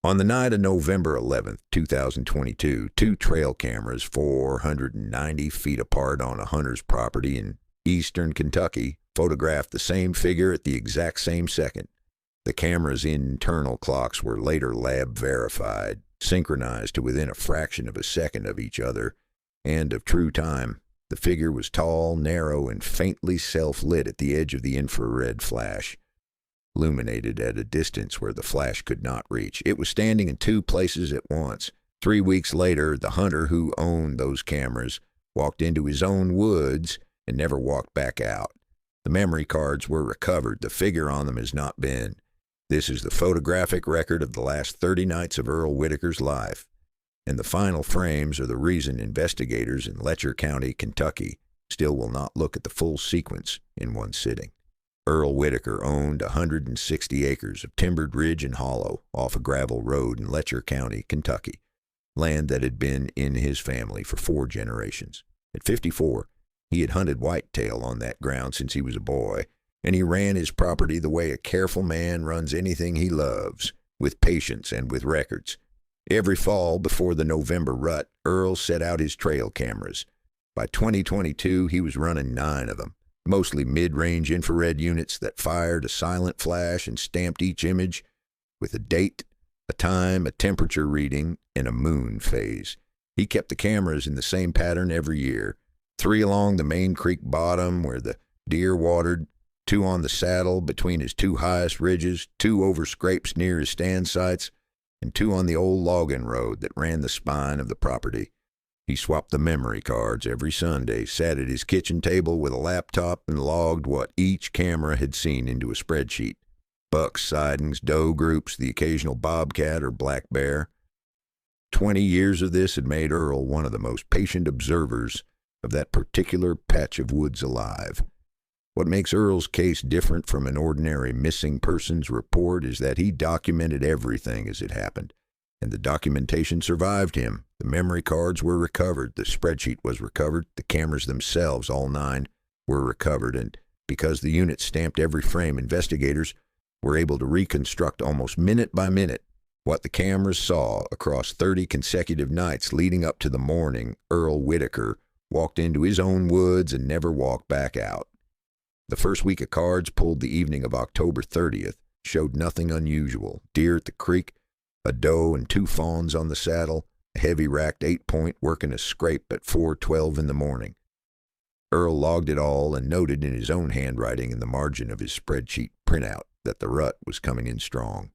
On the night of November 11th, 2022, two trail cameras 490 feet apart on a hunter's property in eastern Kentucky photographed the same figure at the exact same second. The camera's internal clocks were later lab verified, synchronized to within a fraction of a second of each other and of true time. The figure was tall, narrow, and faintly self-lit at the edge of the infrared flash, illuminated at a distance where the flash could not reach. It was standing in two places at once. 3 weeks later, the hunter who owned those cameras walked into his own woods and never walked back out. The memory cards were recovered. The figure on them has not been. This is the photographic record of the last 30 nights of Earl Whitaker's life, and the final frames are the reason investigators in Letcher County, Kentucky, still will not look at the full sequence in one sitting. Earl Whitaker owned 160 acres of timbered ridge and hollow off a gravel road in Letcher County, Kentucky, land that had been in his family for 4 generations. At 54, he had hunted whitetail on that ground since he was a boy, and he ran his property the way a careful man runs anything he loves, with patience and with records. Every fall before the November rut, Earl set out his trail cameras. By 2022, he was running 9 of them, mostly mid-range infrared units that fired a silent flash and stamped each image with a date, a time, a temperature reading, and a moon phase. He kept the cameras in the same pattern every year: 3 along the main creek bottom where the deer watered, 2 on the saddle between his 2 highest ridges, 2 over scrapes near his stand sites, and 2 on the old logging road that ran the spine of the property. He swapped the memory cards every Sunday, sat at his kitchen table with a laptop, and logged what each camera had seen into a spreadsheet: bucks, sightings, doe groups, the occasional bobcat or black bear. 20 years of this had made Earl one of the most patient observers of that particular patch of woods alive. What makes Earl's case different from an ordinary missing persons report is that he documented everything as it happened, and the documentation survived him. The memory cards were recovered, the spreadsheet was recovered, the cameras themselves, all 9, were recovered, and because the unit stamped every frame, investigators were able to reconstruct almost minute by minute what the cameras saw across 30 consecutive nights leading up to the morning Earl Whitaker walked into his own woods and never walked back out. The first week of cards, pulled the evening of October 30th, showed nothing unusual: deer at the creek, a doe and 2 fawns on the saddle, a heavy racked 8-point working a scrape at 4:12 in the morning. Earl logged it all and noted in his own handwriting in the margin of his spreadsheet printout that the rut was coming in strong.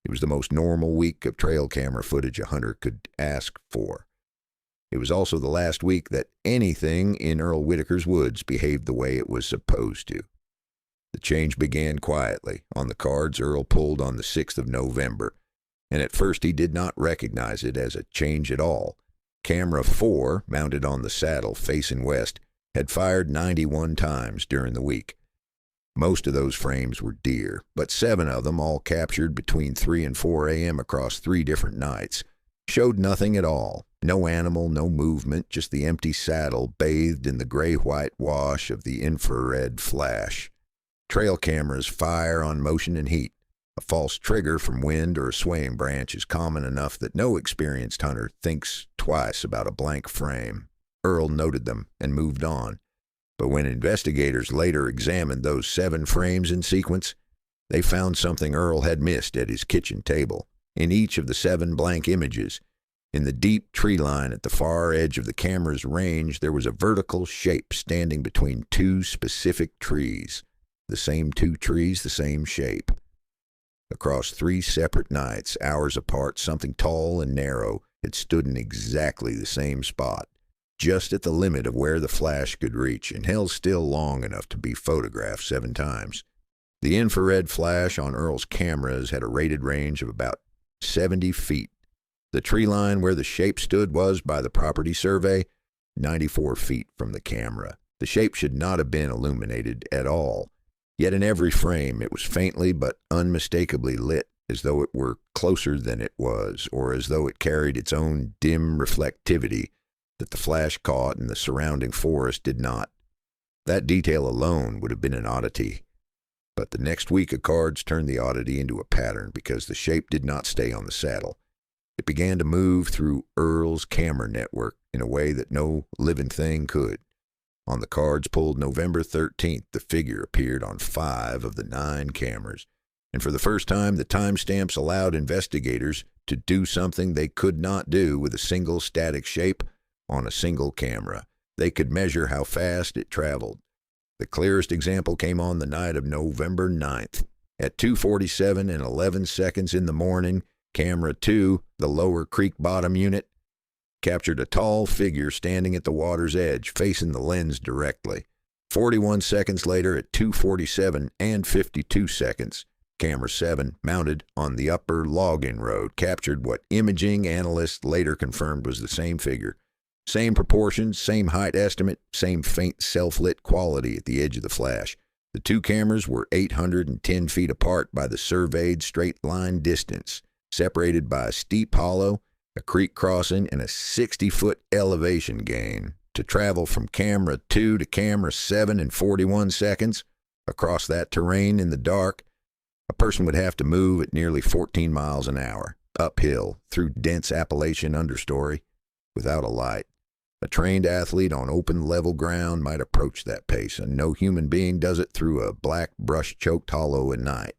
It was the most normal week of trail camera footage a hunter could ask for. It was also the last week that anything in Earl Whitaker's woods behaved the way it was supposed to. The change began quietly. On the cards Earl pulled on the 6th of November, and at first he did not recognize it as a change at all. Camera 4, mounted on the saddle facing west, had fired 91 times during the week. Most of those frames were deer, but 7 of them, all captured between 3 and 4 a.m. across 3 different nights, showed nothing at all. No animal, no movement, just the empty saddle bathed in the gray-white wash of the infrared flash. Trail cameras fire on motion and heat. A false trigger from wind or a swaying branch is common enough that no experienced hunter thinks twice about a blank frame. Earl noted them and moved on. But when investigators later examined those 7 frames in sequence, they found something Earl had missed at his kitchen table. In each of the 7 blank images, in the deep tree line at the far edge of the camera's range, there was a vertical shape standing between 2 specific trees. The same 2 trees, the same shape. Across 3 separate nights, hours apart, something tall and narrow had stood in exactly the same spot, just at the limit of where the flash could reach, and held still long enough to be photographed 7 times. The infrared flash on Earl's cameras had a rated range of about 70 feet. The tree line where the shape stood was, by the property survey, 94 feet from the camera. The shape should not have been illuminated at all, yet in every frame it was faintly but unmistakably lit, as though it were closer than it was, or as though it carried its own dim reflectivity that the flash caught and the surrounding forest did not. That detail alone would have been an oddity, But the next week of cards turned the oddity into a pattern because the shape did not stay on the saddle. It began to move through Earl's camera network in a way that no living thing could. On the cards pulled November 13th, the figure appeared on 5 of the 9 cameras. And for the first time, the timestamps allowed investigators to do something they could not do with a single static shape on a single camera. They could measure how fast it traveled. The clearest example came on the night of November 9th. At 2:47 and 11 seconds in the morning, camera 2, the lower creek bottom unit, captured a tall figure standing at the water's edge, facing the lens directly. 41 seconds later, at 2:47 and 52 seconds, camera 7, mounted on the upper login road, captured what imaging analysts later confirmed was the same figure. Same proportions, same height estimate, same faint self-lit quality at the edge of the flash. The 2 cameras were 810 feet apart by the surveyed straight-line distance, separated by a steep hollow, a creek crossing, and a 60-foot elevation gain. To travel from camera 2 to camera 7 in 41 seconds, across that terrain in the dark, a person would have to move at nearly 14 miles an hour, uphill, through dense Appalachian understory, without a light. A trained athlete on open level ground might approach that pace, and no human being does it through a black brush-choked hollow at night.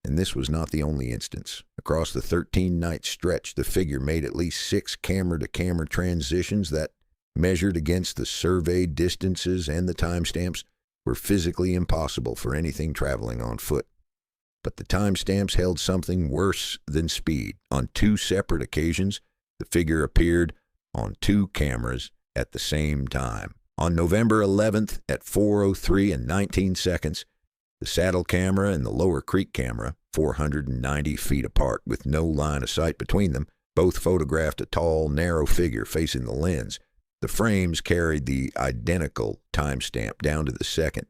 And this was not the only instance. Across the 13-night stretch, the figure made at least 6 camera-to-camera transitions that, measured against the surveyed distances and the timestamps, were physically impossible for anything traveling on foot. But the timestamps held something worse than speed. On 2 separate occasions, the figure appeared on 2 cameras at the same time. On November 11th at 4:03 and 19 seconds, the saddle camera and the lower creek camera, 490 feet apart with no line of sight between them, both photographed a tall, narrow figure facing the lens. The frames carried the identical timestamp down to the second.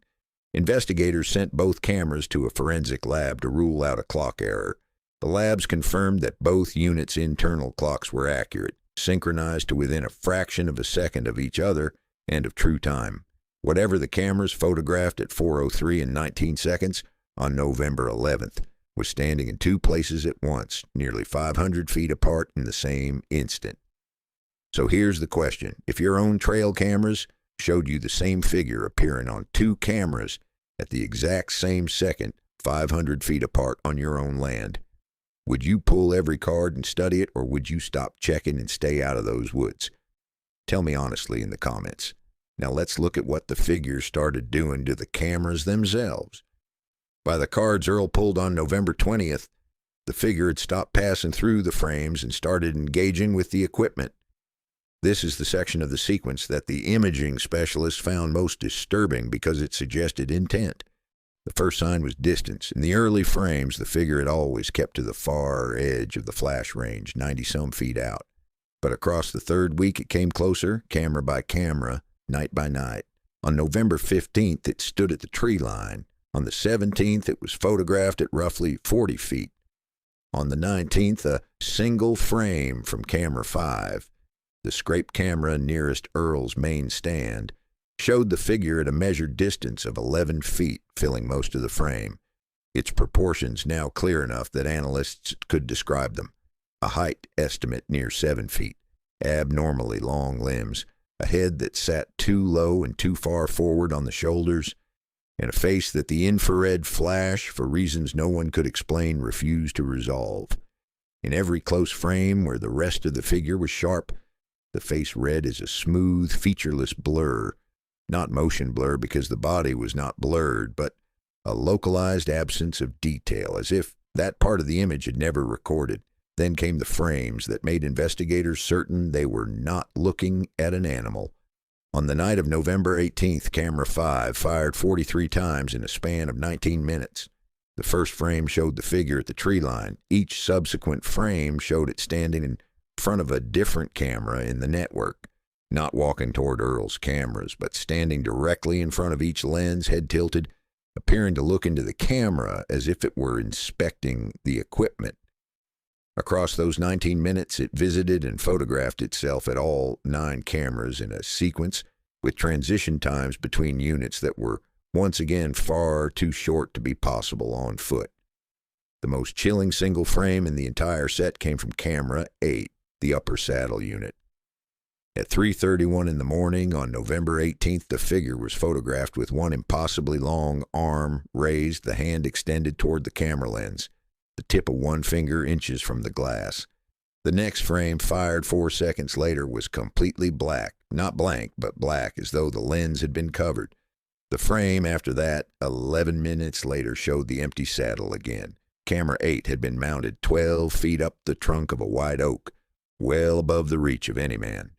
Investigators sent both cameras to a forensic lab to rule out a clock error. The labs confirmed that both units' internal clocks were accurate, synchronized to within a fraction of a second of each other and of true time. Whatever the cameras photographed at 4:03 and 19 seconds on November 11th was standing in 2 places at once, nearly 500 feet apart in the same instant. So here's the question. If your own trail cameras showed you the same figure appearing on 2 cameras at the exact same second, 500 feet apart on your own land, would you pull every card and study it, or would you stop checking and stay out of those woods? Tell me honestly in the comments. Now let's look at what the figures started doing to the cameras themselves. By the cards Earl pulled on November 20th, the figure had stopped passing through the frames and started engaging with the equipment. This is the section of the sequence that the imaging specialists found most disturbing because it suggested intent. The first sign was distance. In the early frames, the figure had always kept to the far edge of the flash range, 90-some feet out. But across the 3rd week, it came closer, camera by camera, night by night. On November 15th, it stood at the tree line. On the 17th, it was photographed at roughly 40 feet. On the 19th, a single frame from camera 5, the scrape camera nearest Earl's main stand, showed the figure at a measured distance of 11 feet, filling most of the frame. Its proportions now clear enough that analysts could describe them. A height estimate near 7 feet, abnormally long limbs, a head that sat too low and too far forward on the shoulders, and a face that the infrared flash, for reasons no one could explain, refused to resolve. In every close frame where the rest of the figure was sharp, the face read as a smooth, featureless blur. Not motion blur because the body was not blurred, but a localized absence of detail, as if that part of the image had never recorded. Then came the frames that made investigators certain they were not looking at an animal. On the night of November 18th, camera 5 fired 43 times in a span of 19 minutes. The first frame showed the figure at the tree line. Each subsequent frame showed it standing in front of a different camera in the network, not walking toward Earl's cameras, but standing directly in front of each lens, head tilted, appearing to look into the camera as if it were inspecting the equipment. Across those 19 minutes, it visited and photographed itself at all 9 cameras in a sequence with transition times between units that were once again far too short to be possible on foot. The most chilling single frame in the entire set came from camera 8, the upper saddle unit. At 3:31 in the morning on November 18th, the figure was photographed with one impossibly long arm raised, the hand extended toward the camera lens, the tip of one finger inches from the glass. The next frame, fired 4 seconds later, was completely black, not blank, but black, as though the lens had been covered. The frame after that, 11 minutes later, showed the empty saddle again. Camera 8 had been mounted 12 feet up the trunk of a white oak, well above the reach of any man.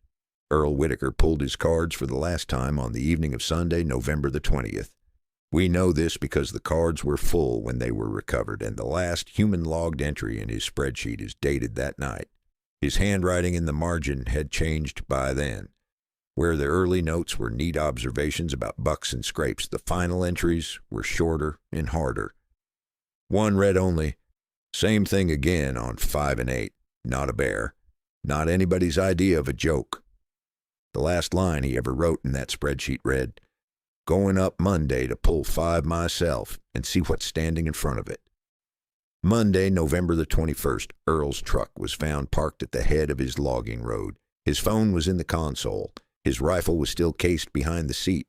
Earl Whitaker pulled his cards for the last time on the evening of Sunday, November the 20th. We know this because the cards were full when they were recovered, and the last human-logged entry in his spreadsheet is dated that night. His handwriting in the margin had changed by then. Where the early notes were neat observations about bucks and scrapes, the final entries were shorter and harder. One read only, "Same thing again on 5 and 8. Not a bear. Not anybody's idea of a joke." The last line he ever wrote in that spreadsheet read, "Going up Monday to pull 5 myself and see what's standing in front of it." Monday, November the 21st, Earl's truck was found parked at the head of his logging road. His phone was in the console. His rifle was still cased behind the seat.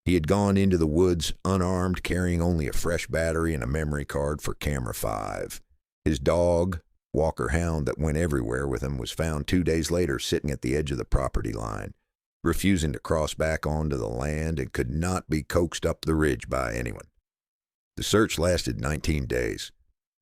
He had gone into the woods unarmed, carrying only a fresh battery and a memory card for camera 5. His dog, Walker Hound, that went everywhere with him, was found 2 days later sitting at the edge of the property line, refusing to cross back onto the land and could not be coaxed up the ridge by anyone. The search lasted 19 days.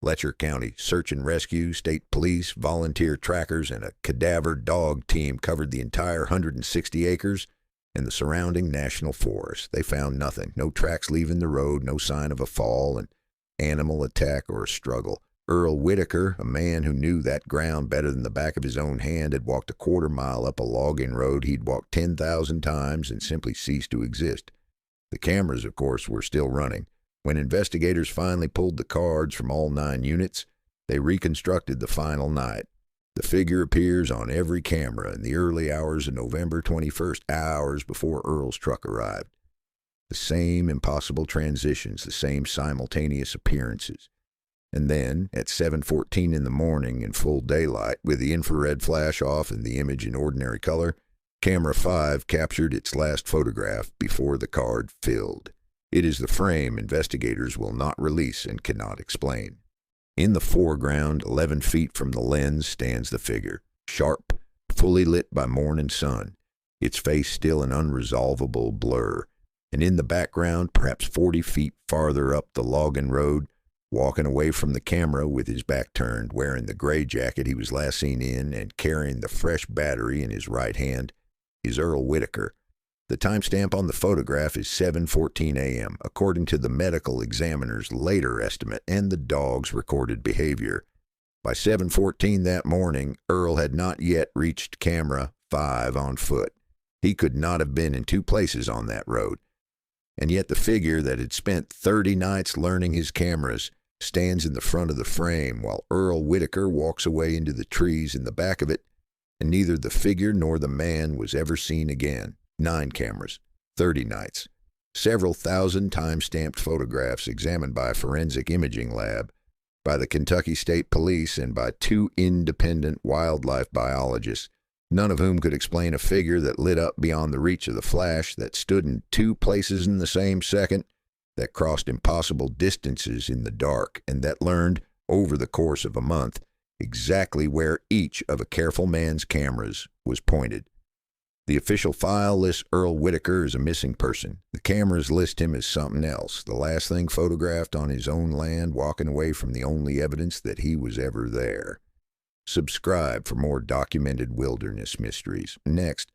Letcher County Search and Rescue, state police, volunteer trackers, and a cadaver dog team covered the entire 160 acres and the surrounding national forest. They found nothing, no tracks leaving the road, no sign of a fall, an animal attack, or a struggle. Earl Whitaker, a man who knew that ground better than the back of his own hand, had walked a quarter-mile up a logging road he'd walked 10,000 times and simply ceased to exist. The cameras, of course, were still running. When investigators finally pulled the cards from all 9 units, they reconstructed the final night. The figure appears on every camera in the early hours of November 21st, hours before Earl's truck arrived. The same impossible transitions, the same simultaneous appearances. And then, at 7:14 in the morning in full daylight, with the infrared flash off and the image in ordinary color, camera 5 captured its last photograph before the card filled. It is the frame investigators will not release and cannot explain. In the foreground, 11 feet from the lens, stands the figure, sharp, fully lit by morning sun, its face still an unresolvable blur. And in the background, perhaps 40 feet farther up the logging road, walking away from the camera with his back turned, wearing the gray jacket he was last seen in and carrying the fresh battery in his right hand, is Earl Whitaker. The timestamp on the photograph is 7:14 a.m., according to the medical examiner's later estimate and the dog's recorded behavior. By 7:14 that morning, Earl had not yet reached camera 5 on foot. He could not have been in 2 places on that road. And yet the figure that had spent 30 nights learning his cameras stands in the front of the frame while Earl Whitaker walks away into the trees in the back of it, and neither the figure nor the man was ever seen again. 9 cameras, 30 nights, several thousand time-stamped photographs examined by a forensic imaging lab, by the Kentucky State Police, and by 2 independent wildlife biologists, none of whom could explain a figure that lit up beyond the reach of the flash, that stood in 2 places in the same second, that crossed impossible distances in the dark, and that learned, over the course of a month, exactly where each of a careful man's cameras was pointed. The official file lists Earl Whitaker as a missing person. The cameras list him as something else, the last thing photographed on his own land, walking away from the only evidence that he was ever there. Subscribe for more documented wilderness mysteries. Next,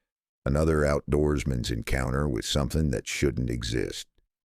another outdoorsman's encounter with something that shouldn't exist.